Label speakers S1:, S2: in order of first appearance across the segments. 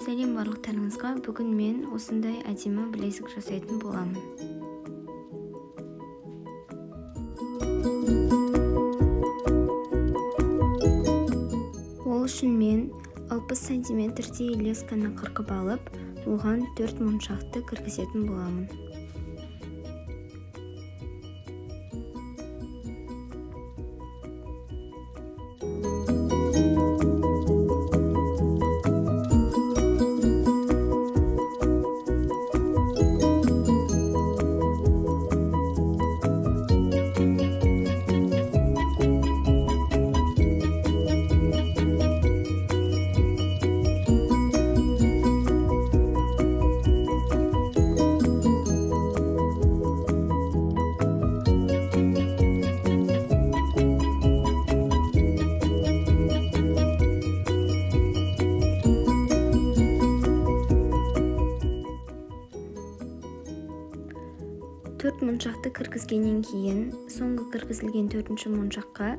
S1: Сәлем барлықтарыңызға. Бүгін мен осындай әдемі білезік жасайтын боламын. Ол үшін мен 60 сантиметрдей лесканы қырқып алып, оған 4 моншақты кіргізетін боламын. Төрт моншақты кіргізгеннен кейін, соңғы кіргізілген төртінші моншаққа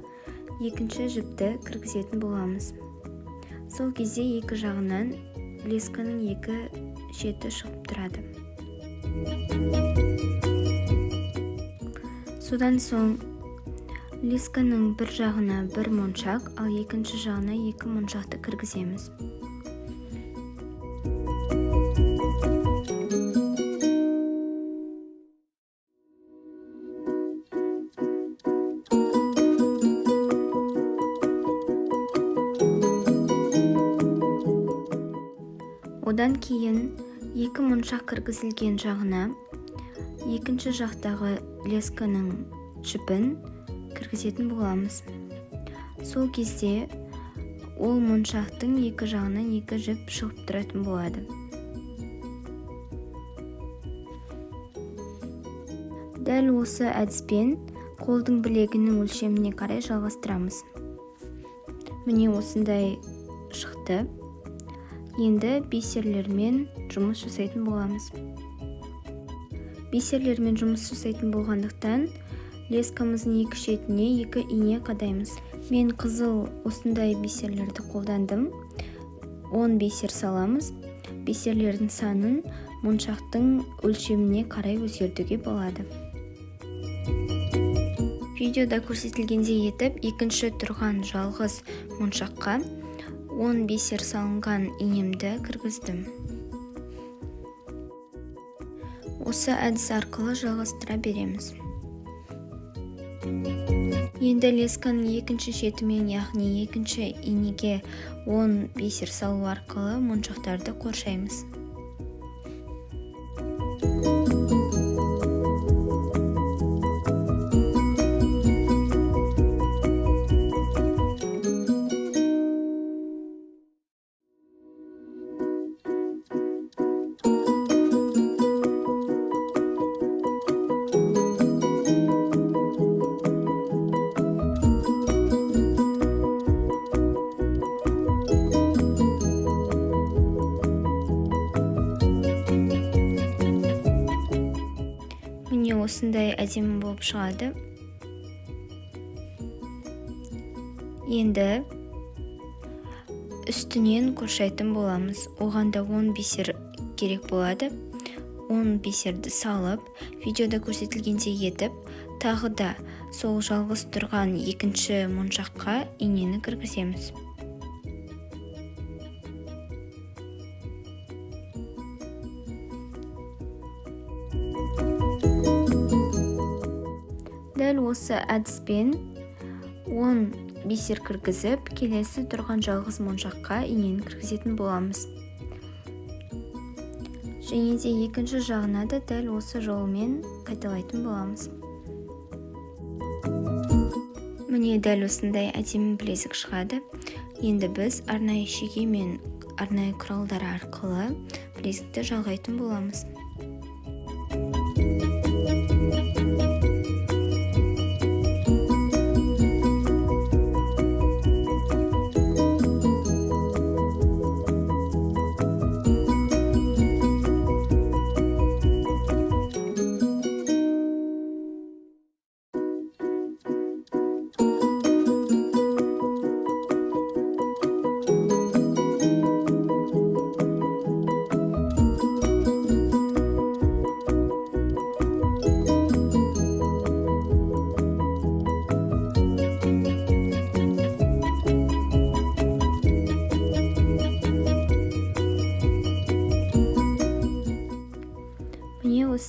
S1: екінші жіпті кіргізетін боламыз. Сол кезде екі жағынан лесканың екі шеті шығып тұрады. Содан соң лесканың бір жағына бір моншақ, ал екінші жағына екі моншақты кіргіземіз. Одан кейін екі моншақ кіргізілген жағына екінші жақтағы лесканың жіпін кіргізетін боламыз. Сол кезде ол моншақтың екі жағынан екі жіп шығып тұратын болады. Дәл осы әдіспен қолдың білегінің өлшеміне қарай жалғастырамыз. Міне осындай шықты. Енді бисерлермен жұмыс жасайтын боламыз. Бисерлермен жұмыс жасайтын болғандықтан, лескамыздың екі шетіне екі ине қадаймыз. Мен қызыл осындай бисерлерді қолдандым. 10 бисер саламыз. Бисерлердің санын моншақтың өлшеміне қарай өзгертуге болады. Видеода көрсетілгендей етіп, екінші тұрған жалғыз моншаққа 10 бисер салынған инемді кіргіздім. Осы әдіс арқылы жалғастыра береміз. Енді лесканың екінші шетімен, яғни екінші инеге 10 бисер салу арқылы моншақтарды қоршаймыз. Міне осындай әдемі болып шығады. Енді үстінен қоршайтын боламыз. Оған да 10 бисер керек болады. 10 бисерді салып, видеода көрсетілгендей етіп, тағы да сол жалғыз тұрған екінші моншаққа инені кіргіземіз. Дәл осы әдіспен 10 бисер кіргізіп, келесі тұрған жалғыз моншаққа инені кіргізетін боламыз. Және де екінші жағына да дәл осы жолмен қайталайтын боламыз. Міне дәл осындай әдемі білезік шығады. Енді біз арнайы шеге мен арнайы құралдар арқылы білезікті жалғайтын боламыз.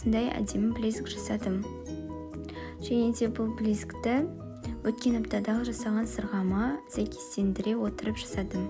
S1: осындай әдемі білезік жасадым. Және де бұл білезікті өткен аптадағы жасаған сырғама сәйкестендіре отырып жасадым.